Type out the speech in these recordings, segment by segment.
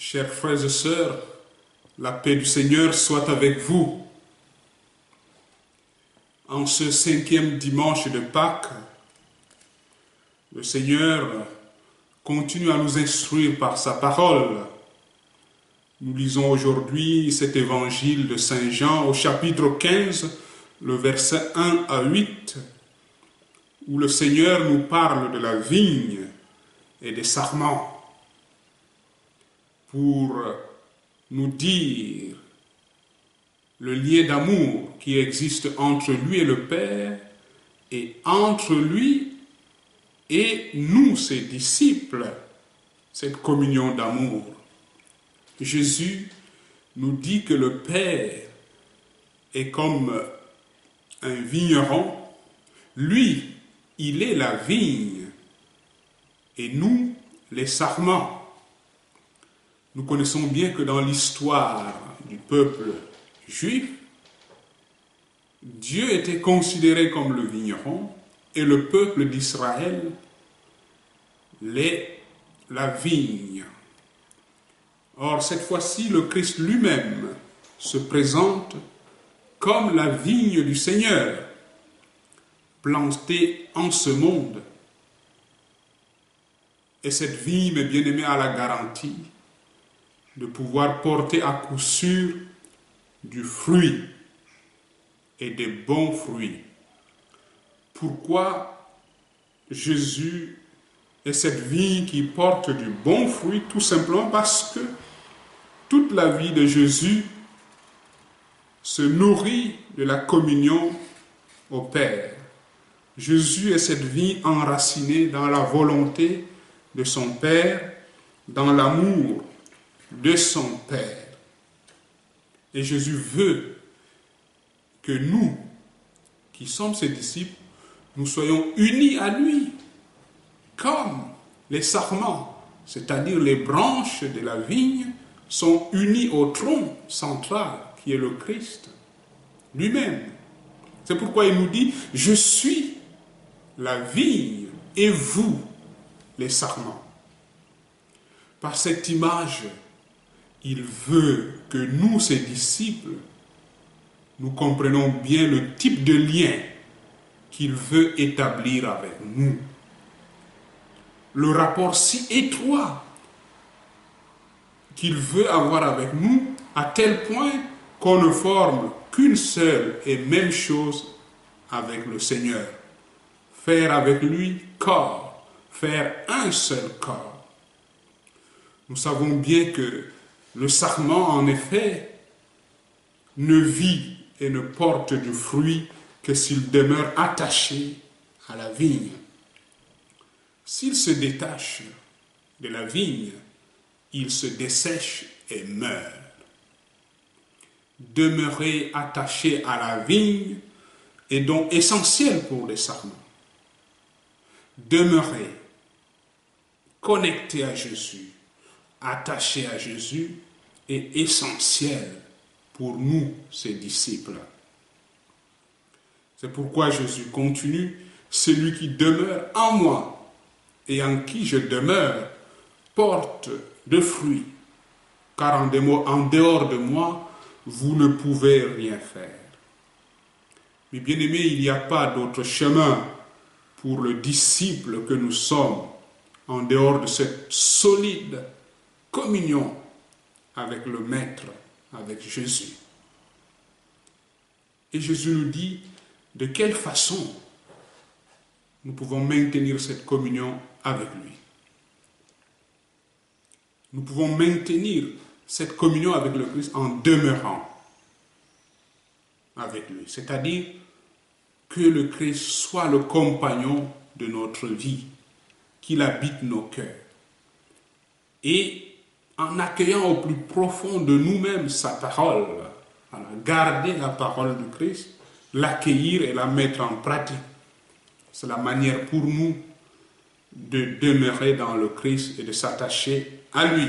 Chers frères et sœurs, la paix du Seigneur soit avec vous. En ce 5e dimanche de Pâques, le Seigneur continue à nous instruire par sa parole. Nous lisons aujourd'hui cet évangile de Saint Jean au chapitre 15, le verset 1 à 8, où le Seigneur nous parle de la vigne et des sarments, pour nous dire le lien d'amour qui existe entre lui et le Père et entre lui et nous, ses disciples, cette communion d'amour. Jésus nous dit que le Père est comme un vigneron. Lui, il est la vigne et nous, les sarments. Nous connaissons bien que dans l'histoire du peuple juif, Dieu était considéré comme le vigneron et le peuple d'Israël la vigne. Or, cette fois-ci, le Christ lui-même se présente comme la vigne du Seigneur, plantée en ce monde. Et cette vigne, mes bien-aimés, a la garantie de pouvoir porter à coup sûr du fruit et des bons fruits. Pourquoi Jésus est cette vigne qui porte du bon fruit? Tout simplement parce que toute la vie de Jésus se nourrit de la communion au Père. Jésus est cette vigne enracinée dans la volonté de son Père, dans l'amour de son Père. Et Jésus veut que nous, qui sommes ses disciples, nous soyons unis à lui, comme les sarments, c'est-à-dire les branches de la vigne, sont unies au tronc central, qui est le Christ lui-même. C'est pourquoi il nous dit, je suis la vigne et vous, les sarments. Par cette image, il veut que nous, ses disciples, nous comprenions bien le type de lien qu'il veut établir avec nous. Le rapport si étroit qu'il veut avoir avec nous, à tel point qu'on ne forme qu'une seule et même chose avec le Seigneur. Faire avec lui corps, faire un seul corps. Nous savons bien que le sarment, en effet, ne vit et ne porte du fruit que s'il demeure attaché à la vigne. S'il se détache de la vigne, il se dessèche et meurt. Demeurer attaché à la vigne est donc essentiel pour les sarments. Demeurer connecté à Jésus, attaché à Jésus, est essentiel pour nous, ses disciples. C'est pourquoi Jésus continue, celui qui demeure en moi et en qui je demeure porte de fruits, car en dehors de moi, vous ne pouvez rien faire. Mais bien aimés, il n'y a pas d'autre chemin pour le disciple que nous sommes en dehors de cette solide communion avec le Maître, avec Jésus. Et Jésus nous dit de quelle façon nous pouvons maintenir cette communion avec lui. Nous pouvons maintenir cette communion avec le Christ en demeurant avec lui. C'est-à-dire que le Christ soit le compagnon de notre vie, qu'il habite nos cœurs. Et en accueillant au plus profond de nous-mêmes sa parole, garder la parole du Christ, l'accueillir et la mettre en pratique. C'est la manière pour nous de demeurer dans le Christ et de s'attacher à lui.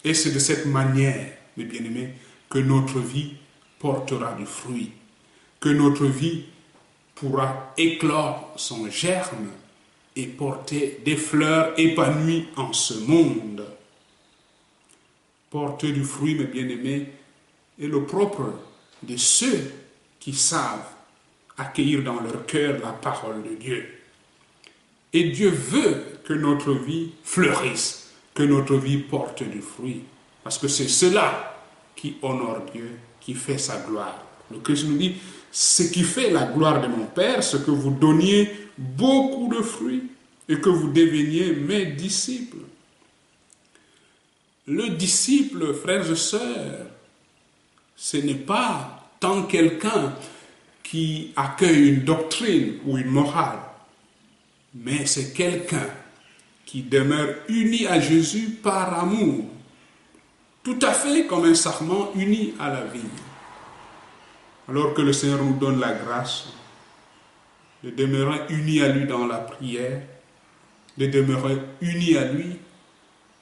Et c'est de cette manière, mes bien-aimés, que notre vie portera du fruit, que notre vie pourra éclore son germe et porter des fleurs épanouies en ce monde. Porter du fruit, mes bien-aimés, est le propre de ceux qui savent accueillir dans leur cœur la parole de Dieu. Et Dieu veut que notre vie fleurisse, que notre vie porte du fruit. Parce que c'est cela qui honore Dieu, qui fait sa gloire. Le Christ nous dit, ce qui fait la gloire de mon Père, c'est que vous donniez beaucoup de fruits et que vous deveniez mes disciples. Le disciple, frères et sœurs, ce n'est pas tant quelqu'un qui accueille une doctrine ou une morale, mais c'est quelqu'un qui demeure uni à Jésus par amour, tout à fait comme un sarment uni à la vigne. Alors que le Seigneur nous donne la grâce de demeurer unis à lui dans la prière, de demeurer unis à lui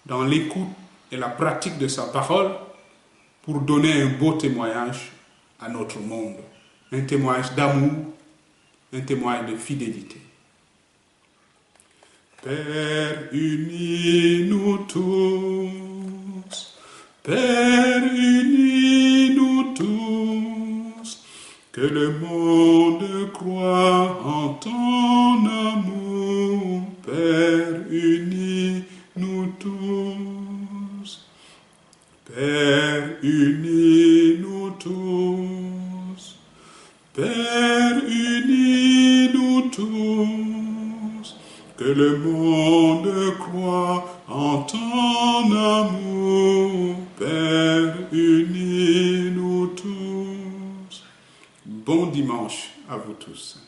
dans l'écoute et la pratique de sa parole pour donner un beau témoignage à notre monde, un témoignage d'amour, un témoignage de fidélité. Père, unis-nous tous, Père, unis-nous tous, que le monde croie en ton amour, Père, unis-nous tous, Père, unis-nous tous, Père, unis-nous tous, que le monde croie en ton amour, Père, unis-nous tous. Bon dimanche à vous tous.